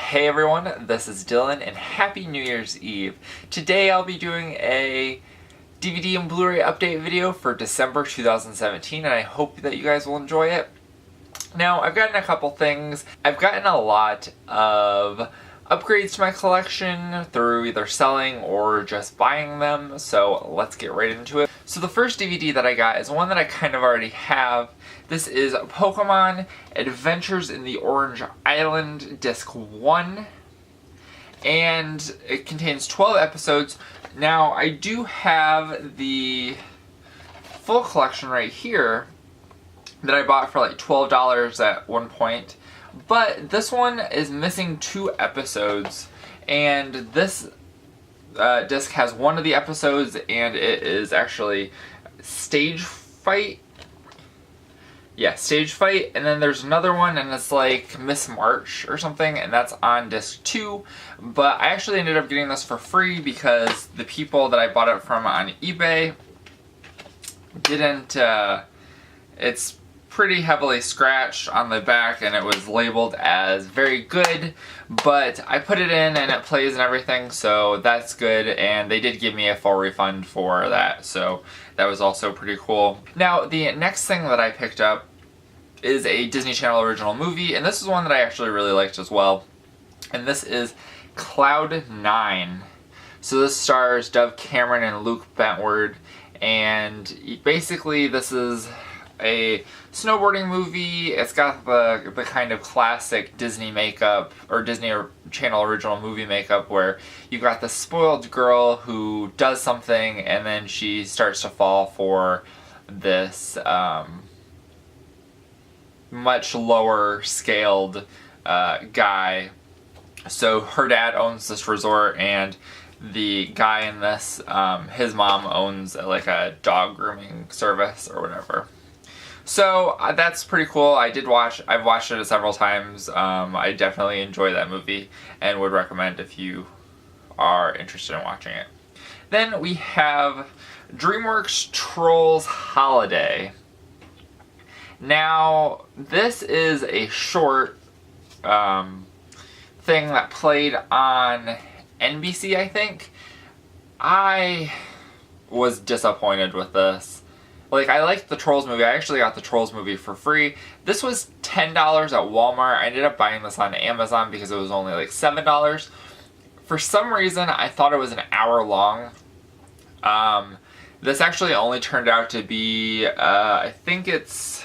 Hey everyone, this is Dylan and Happy New Year's Eve. Today I'll be doing a DVD and Blu-ray update video for December 2017 and I hope that you guys will enjoy it. Now, I've gotten a couple things. I've gotten a lot of upgrades to my collection through either selling or just buying them, so let's get right into it. So the first DVD that I got is one that I kind of already have. This is Pokemon Adventures in the Orange Island Disc 1, and it contains 12 episodes. Now, I do have the full collection right here that I bought for like $12 at one point, but this one is missing 2 episodes, and this disc has one of the episodes, and it is actually Stage Fight. Yeah, Stage Fight, and then there's another one, and it's like Miss March or something, and that's on disc 2, but I actually ended up getting this for free because the people that I bought it from on eBay didn't, it's pretty heavily scratched on the back, and it was labeled as very good, but I put it in and it plays and everything, so that's good, and they did give me a full refund for that, so that was also pretty cool. Now, the next thing that I picked up is a Disney Channel original movie, and this is one that I actually really liked as well, and this is Cloud 9. So this stars Dove Cameron and Luke Bentward, and basically this is a snowboarding movie. It's got the kind of classic Disney makeup, or Disney Channel original movie makeup, where you've got the spoiled girl who does something and then she starts to fall for this much lower scaled guy. So her dad owns this resort, and the guy in this, his mom owns like a dog grooming service or whatever. So that's pretty cool. I've watched it several times. I definitely enjoy that movie and would recommend if you are interested in watching it. Then we have DreamWorks Trolls Holiday. Now, this is a short thing that played on NBC, I think. I was disappointed with this. Like, I liked the Trolls movie. I actually got the Trolls movie for free. This was $10 at Walmart. I ended up buying this on Amazon because it was only like $7. For some reason, I thought it was an hour long. This actually only turned out to be, I think it's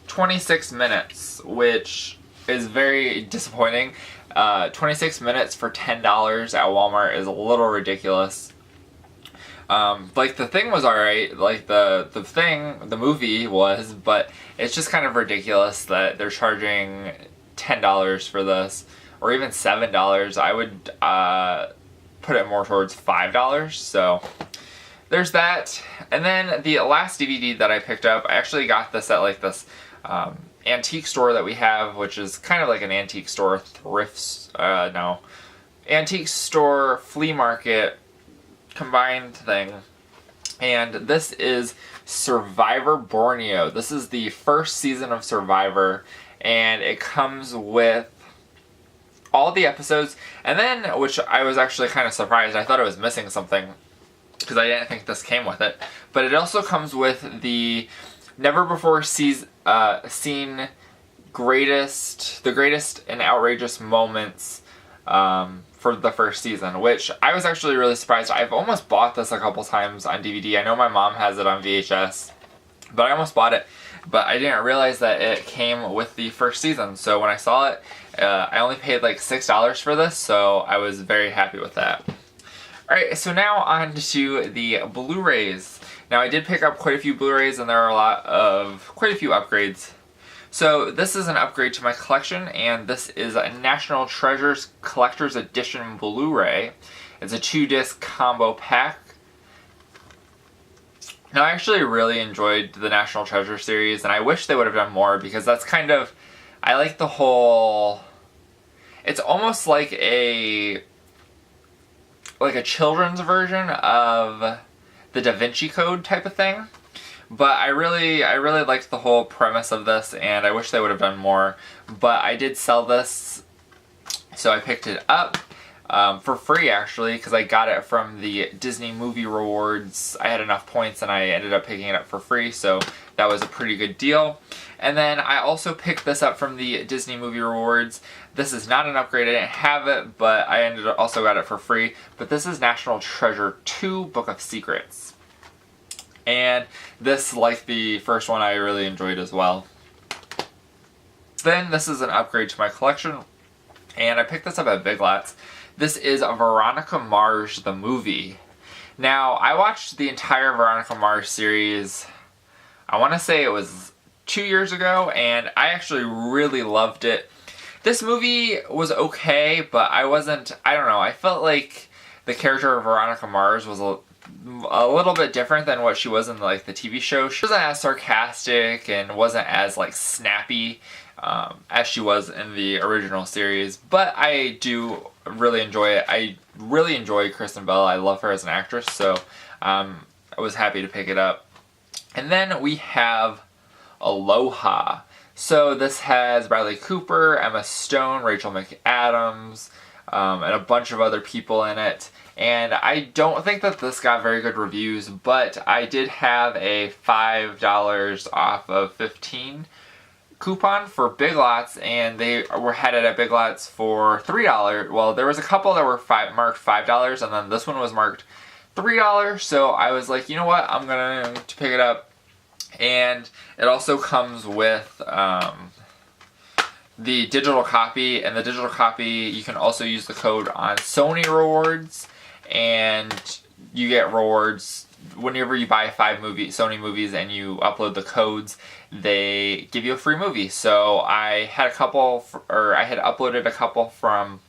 26 minutes, which is very disappointing. 26 minutes for $10 at Walmart is a little ridiculous. Like, the thing was alright, like, the movie was, but it's just kind of ridiculous that they're charging $10 for this, or even $7. I would, put it more towards $5, so there's that. And then the last DVD that I picked up, I actually got this at, like, this, antique store that we have, which is kind of like an antique store antique store flea market combined thing, and this is Survivor Borneo. This is the first season of Survivor, and it comes with all the episodes, and then, which I was actually kind of surprised, I thought it was missing something because I didn't think this came with it, but it also comes with the never before seen the greatest and outrageous moments for the first season, which I was actually really surprised. I've almost bought this a couple times on DVD. I know my mom has it on VHS, but I almost bought it, but I didn't realize that it came with the first season. So when I saw it, I only paid like $6 for this, so I was very happy with that. Alright, so now on to the Blu-rays. Now, I did pick up quite a few Blu-rays, and there are quite a few upgrades. So this is an upgrade to my collection, and this is a National Treasures Collector's Edition Blu-ray. It's a 2-disc combo pack. Now, I actually really enjoyed the National Treasure series, and I wish they would have done more, because that's kind of, I like the whole, it's almost like a children's version of the Da Vinci Code type of thing. But I really liked the whole premise of this, and I wish they would have done more. But I did sell this So I picked it up for free, actually, because I got it from the Disney Movie Rewards. I had enough points and I ended up picking it up for free, so that was a pretty good deal. And then I also picked this up from the Disney Movie Rewards. This is not an upgrade, I didn't have it, but I also got it for free. But this is National Treasure 2 Book of Secrets. And this, like the first one, I really enjoyed as well. Then this is an upgrade to my collection, and I picked this up at Big Lots. This is Veronica Mars, the movie. Now, I watched the entire Veronica Mars series, I want to say it was 2 years ago, and I actually really loved it. This movie was okay, but I don't know, I felt like the character of Veronica Mars was a little bit different than what she was in like the TV show. She wasn't as sarcastic and wasn't as like snappy as she was in the original series, but I do really enjoy it. I really enjoy Kristen Bell. I love her as an actress, so I was happy to pick it up. And then we have Aloha. So this has Bradley Cooper, Emma Stone, Rachel McAdams, and a bunch of other people in it. And I don't think that this got very good reviews, but I did have a $5 off of 15 coupon for Big Lots, and they had it at Big Lots for $3. Well, there was a couple that were marked $5, and then this one was marked $3, so I was like, you know what, I'm going to pick it up. And it also comes with the digital copy, and the digital copy, you can also use the code on Sony Rewards, and you get rewards whenever you buy 5 Sony movies and you upload the codes. They give you a free movie. So I had I had uploaded a couple from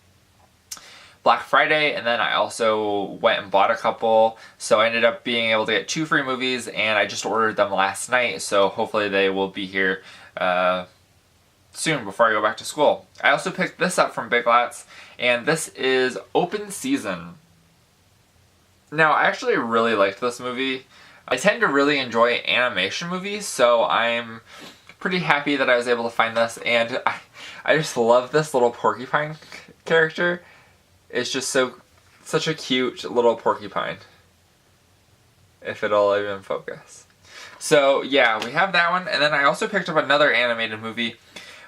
Black Friday, and then I also went and bought a couple, so I ended up being able to get 2 free movies, and I just ordered them last night, so hopefully they will be here soon before I go back to school. I also picked this up from Big Lots, and this is Open Season. Now, I actually really liked this movie. I tend to really enjoy animation movies, so I'm pretty happy that I was able to find this, and I just love this little porcupine character. It's just such a cute little porcupine, if it'll even focus. So yeah, we have that one, and then I also picked up another animated movie,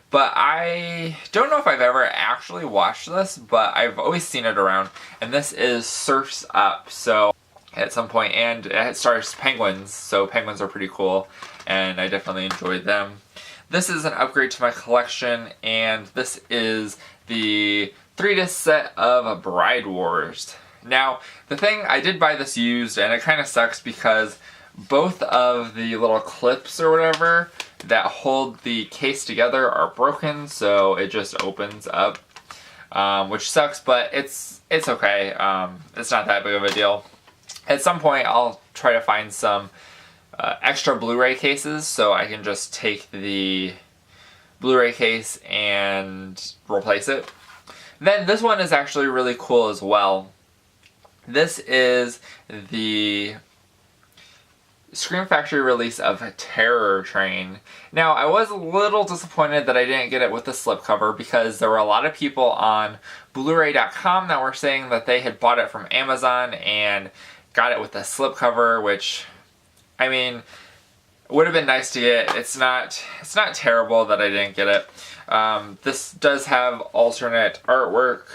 but I don't know if I've ever actually watched this, but I've always seen it around, and this is Surf's Up. So at some point, and it stars penguins, so penguins are pretty cool, and I definitely enjoyed them. This is an upgrade to my collection, and this is the 3-disc set of Bride Wars. Now, the thing, I did buy this used, and it kind of sucks because both of the little clips or whatever that hold the case together are broken, so it just opens up, which sucks, but it's okay. It's not that big of a deal. At some point, I'll try to find some extra Blu-ray cases, so I can just take the Blu-ray case and replace it. Then this one is actually really cool as well. This is the Scream Factory release of Terror Train. Now, I was a little disappointed that I didn't get it with the slipcover because there were a lot of people on Bluray.com that were saying that they had bought it from Amazon and got it with the slipcover, which, I mean, would have been nice to get. It's not terrible that I didn't get it. This does have alternate artwork.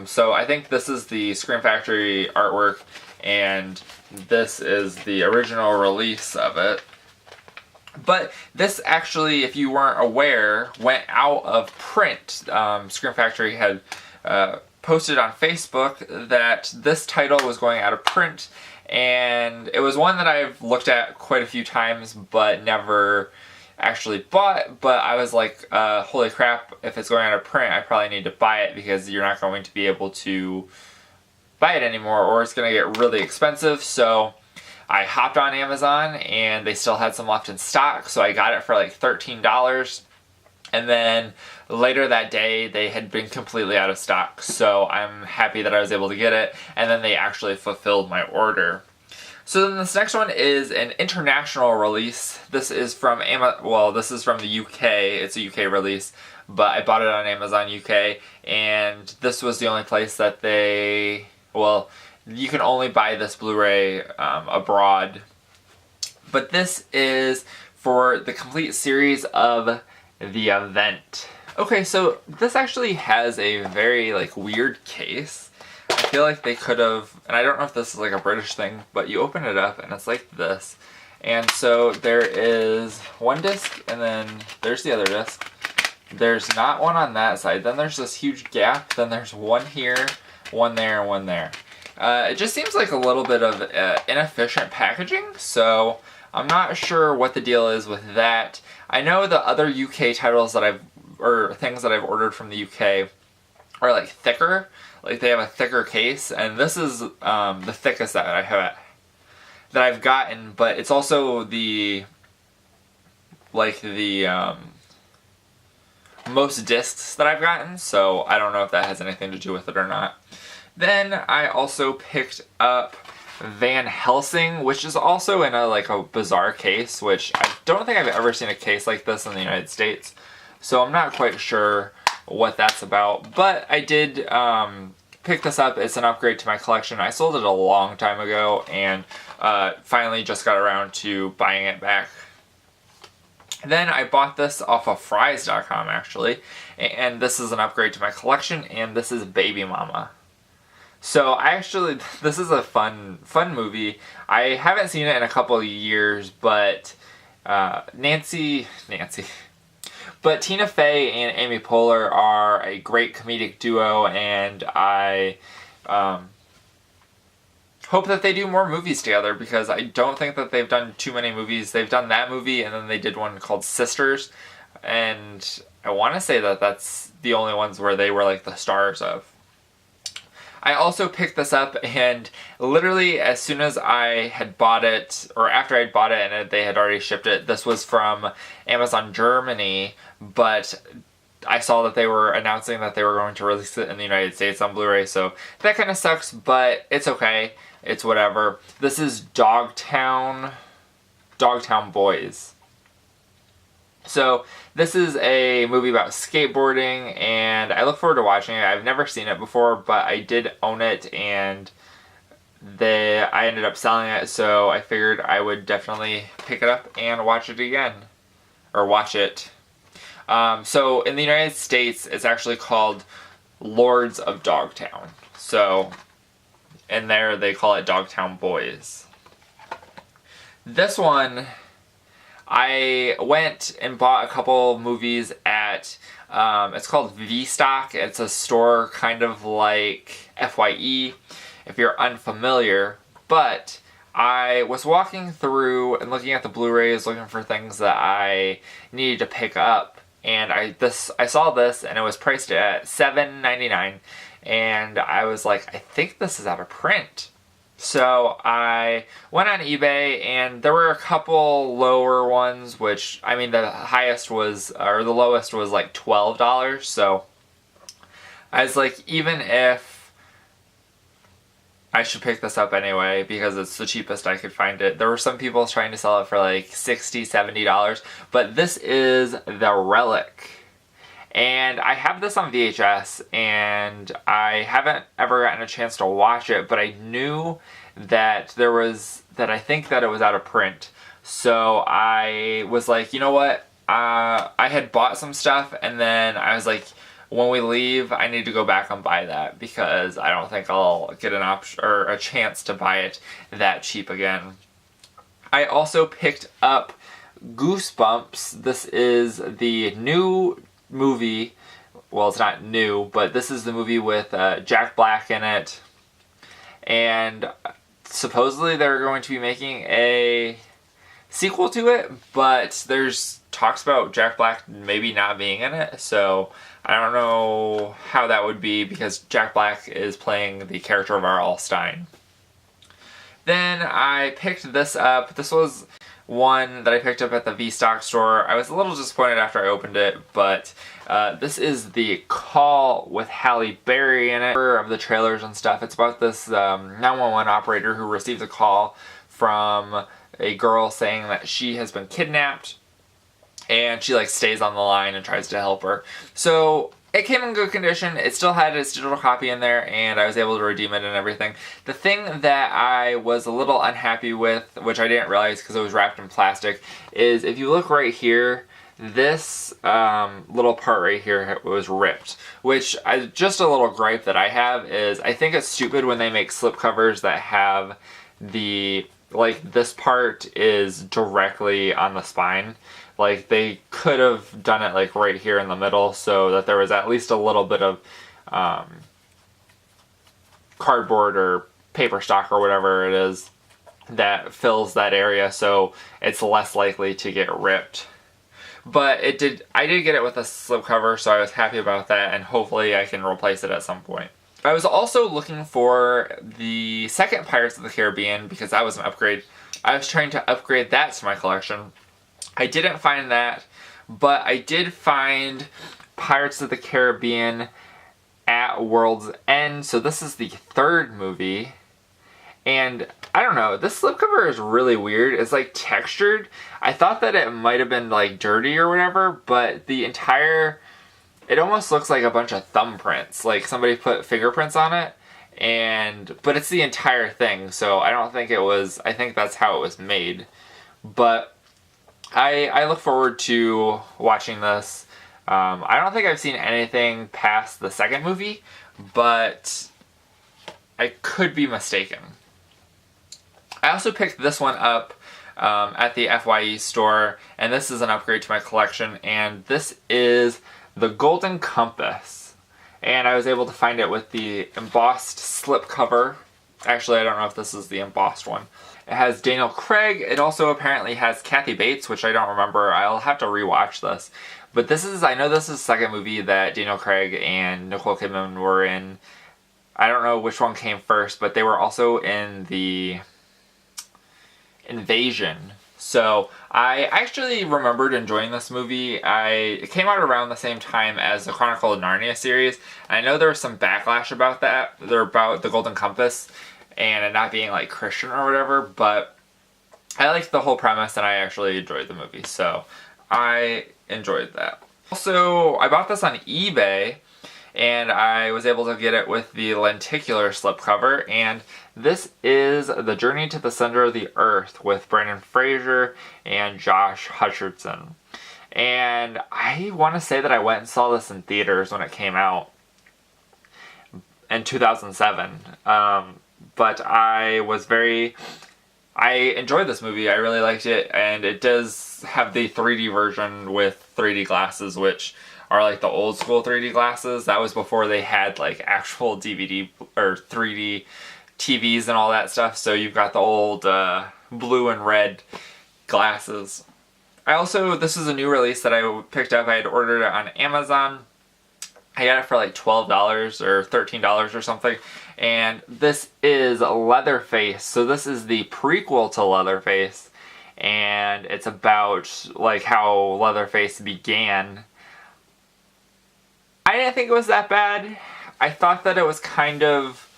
So I think this is the Scream Factory artwork, and this is the original release of it. But this actually, if you weren't aware, went out of print. Scream Factory had posted on Facebook that this title was going out of print, and it was one that I've looked at quite a few times but never actually bought, but I was like, holy crap, if it's going out of print, I probably need to buy it because you're not going to be able to buy it anymore, or it's going to get really expensive. So I hopped on Amazon, and they still had some left in stock, so I got it for like $13. And then later that day, they had been completely out of stock, so I'm happy that I was able to get it, and then they actually fulfilled my order. So then this next one is an international release. This is from this is from the UK. It's a UK release but I bought it on Amazon UK, and this was the only place that they, well, you can only buy this Blu-ray abroad. But this is for the complete series of The Event. Okay, so this actually has a very like weird case. I feel like they could have, and I don't know if this is like a British thing, but you open it up and it's like this. And so there is one disc, and then there's the other disc. There's not one on that side. Then there's this huge gap. Then there's one here, one there, and one there. It just seems like a little bit of inefficient packaging, so I'm not sure what the deal is with that. I know the other UK titles that or things that I've ordered from the UK are like thicker. Like they have a thicker case, and this is the thickest that I've gotten, but it's also the most discs that I've gotten, so I don't know if that has anything to do with it or not. Then I also picked up Van Helsing, which is also in a bizarre case, which I don't think I've ever seen a case like this in the United States, so I'm not quite sure what that's about, but I did pick this up. It's an upgrade to my collection. I sold it a long time ago, and finally just got around to buying it back. Then I bought this off of Fries.com actually, and this is an upgrade to my collection, and this is Baby Mama. So this is a fun movie. I haven't seen it in a couple of years, but but Tina Fey and Amy Poehler are a great comedic duo, and I hope that they do more movies together, because I don't think that they've done too many movies. They've done that movie, and then they did one called Sisters, and I want to say that that's the only ones where they were like the stars of. I also picked this up, and literally as soon as I had bought it, or after I had bought it and they had already shipped it, this was from Amazon Germany, but I saw that they were announcing that they were going to release it in the United States on Blu-ray, so that kind of sucks, but it's okay. It's whatever. This is Dogtown Boys. So this is a movie about skateboarding, and I look forward to watching it. I've never seen it before, but I did own it, and I ended up selling it, so I figured I would definitely pick it up and watch it again. Or watch it. So in the United States, it's actually called Lords of Dogtown. So in there, they call it Dogtown Boys. This one, I went and bought a couple movies at, it's called V-Stock. It's a store kind of like FYE, if you're unfamiliar. But I was walking through and looking at the Blu-rays, looking for things that I needed to pick up. And I saw this, and it was priced at $7.99. And I was like, I think this is out of print. So I went on eBay, and there were a couple lower ones, which, I mean, the lowest was like $12. So I was like, even if I should pick this up anyway, because it's the cheapest I could find it. There were some people trying to sell it for like $60, $70, but this is the Relic. And I have this on VHS, and I haven't ever gotten a chance to watch it, but I knew that I think that it was out of print. So I was like, you know what? I had bought some stuff, and then I was like, when we leave, I need to go back and buy that, because I don't think I'll get an option or a chance to buy it that cheap again. I also picked up Goosebumps. This is the new movie. Well, it's not new, but this is the movie with Jack Black in it, and supposedly they're going to be making a sequel to it, but there's talks about Jack Black maybe not being in it, so I don't know how that would be, because Jack Black is playing the character of R.L. Stine. Then I picked this up. This was one that I picked up at the V-Stock store. I was a little disappointed after I opened it, but this is The Call with Halle Berry in it. Of the trailers and stuff, it's about this 911 operator who receives a call from a girl saying that she has been kidnapped, and she like stays on the line and tries to help her. So it came in good condition. It still had its digital copy in there, and I was able to redeem it and everything. The thing that I was a little unhappy with, which I didn't realize because it was wrapped in plastic, is if you look right here, this little part right here was ripped. Which, just a little gripe that I have is, I think it's stupid when they make slipcovers that have the, like, this part is directly on the spine. Like, they could have done it, like, right here in the middle so that there was at least a little bit of cardboard or paper stock or whatever it is that fills that area, so it's less likely to get ripped. But I did get it with a slipcover, so I was happy about that, and hopefully I can replace it at some point. I was also looking for the second Pirates of the Caribbean because that was an upgrade. I was trying to upgrade that to my collection. I didn't find that, but I did find Pirates of the Caribbean at World's End. So this is the third movie. And I don't know, this slipcover is really weird. It's like textured. I thought that it might have been like dirty or whatever, but the entire, it almost looks like a bunch of thumbprints. Like somebody put fingerprints on it. But it's the entire thing. So I don't think it was, I think that's how it was made. But I look forward to watching this. I don't think I've seen anything past the second movie, but I could be mistaken. I also picked this one up at the FYE store, and this is an upgrade to my collection, and this is the Golden Compass. And I was able to find it with the embossed slipcover. Actually, I don't know if this is the embossed one. It has Daniel Craig. It also apparently has Kathy Bates, which I don't remember. I'll have to rewatch this. But this is, I know this is the second movie that Daniel Craig and Nicole Kidman were in. I don't know which one came first, but they were also in the Invasion. So I actually remembered enjoying this movie. It came out around the same time as the Chronicle of Narnia series. And I know there was some backlash about that. They're about the Golden Compass and it not being like Christian or whatever, but I liked the whole premise and I actually enjoyed the movie, so I enjoyed that. Also, I bought this on eBay and I was able to get it with the lenticular slipcover, and this is The Journey to the Center of the Earth with Brendan Fraser and Josh Hutcherson. And I want to say that I went and saw this in theaters when it came out in 2007. But I enjoyed this movie. I really liked it, and it does have the 3D version with 3D glasses, which are like the old school 3D glasses. That was before they had like actual DVD or 3D TVs and all that stuff. So you've got the old blue and red glasses. This is a new release that I picked up. I had ordered it on Amazon. I got it for like $12 or $13 or something. And this is Leatherface. So this is the prequel to Leatherface. And it's about like how Leatherface began. I didn't think it was that bad. I thought that it was kind of,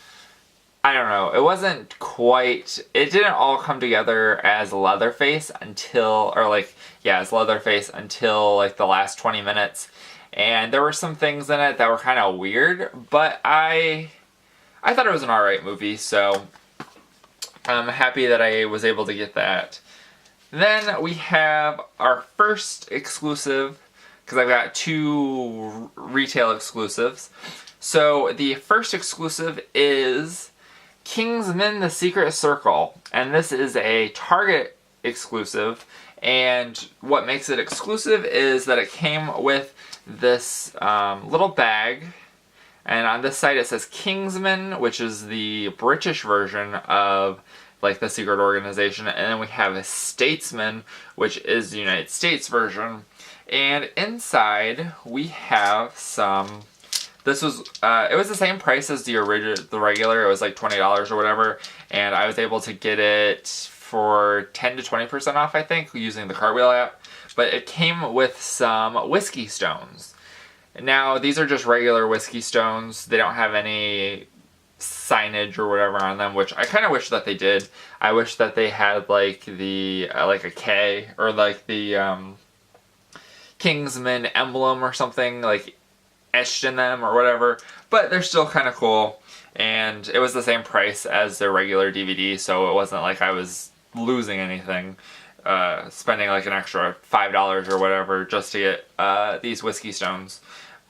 I don't know, it wasn't quite, it didn't all come together as Leatherface until like the last 20 minutes. And there were some things in it that were kind of weird, but I thought it was an alright movie, so I'm happy that I was able to get that. Then we have our first exclusive, because I've got two retail exclusives. So the first exclusive is Kingsman: The Secret Circle, and this is a Target exclusive, and what makes it exclusive is that it came with this little bag, and on this side it says Kingsman, which is the British version of like the secret organization, and then we have a Statesman, which is the United States version. And inside we have some, this was, it was the same price as the regular, it was like $20 or whatever, and I was able to get it for 10 to 20% off, I think, using the Cartwheel app. But it came with some whiskey stones. Now, these are just regular whiskey stones. They don't have any signage or whatever on them, which I kind of wish that they did. I wish that they had like the, like a K, or like the, Kingsman emblem or something like etched in them or whatever, but they're still kind of cool, and it was the same price as their regular DVD, so it wasn't like I was losing anything spending like an extra $5 or whatever just to get these whiskey stones.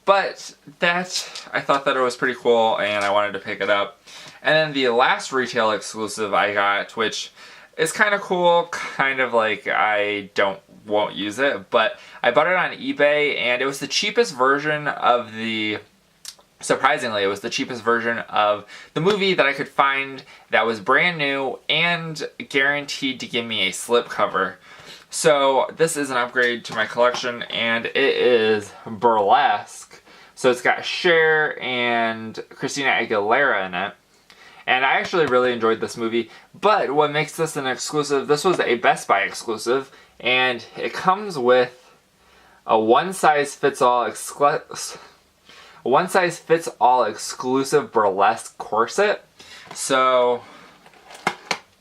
But that, I thought that it was pretty cool and I wanted to pick it up. And then the last retail exclusive I got, which is kind of cool, kind of like I won't use it, but I bought it on eBay and it was the cheapest version of the, surprisingly, it was the cheapest version of the movie that I could find that was brand new and guaranteed to give me a slipcover. So this is an upgrade to my collection, and it is Burlesque. So it's got Cher and Christina Aguilera in it. And I actually really enjoyed this movie, but what makes this an exclusive, this was a Best Buy exclusive, and it comes with a one-size-fits-all exclusive burlesque corset. So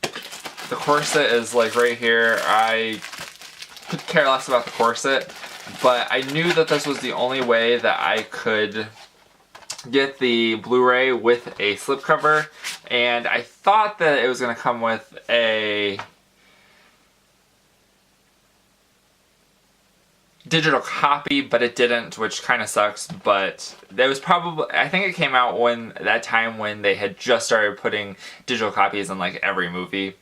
the corset is like right here. I could care less about the corset, but I knew that this was the only way that I could get the Blu-ray with a slipcover, and I thought that it was going to come with a digital copy, but it didn't, which kind of sucks. But there was probably, I think it came out that time when they had just started putting digital copies in like every movie.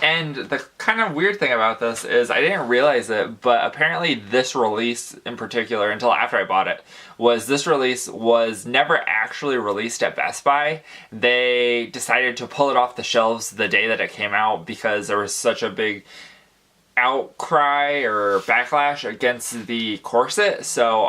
And the kind of weird thing about this is I didn't realize it, but apparently this release in particular, until after I bought it, this release was never actually released at Best Buy. They decided to pull it off the shelves the day that it came out because there was such a big outcry or backlash against the corset. So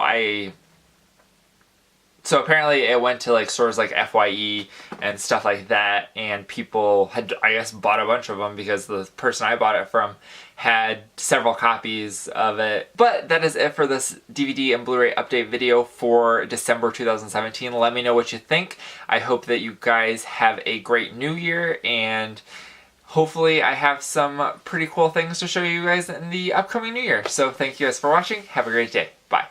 apparently it went to like stores like FYE and stuff like that, and people had, I guess, bought a bunch of them because the person I bought it from had several copies of it. But that is it for this DVD and Blu-ray update video for December 2017. Let me know what you think. I hope that you guys have a great new year, and hopefully I have some pretty cool things to show you guys in the upcoming new year. So thank you guys for watching. Have a great day. Bye.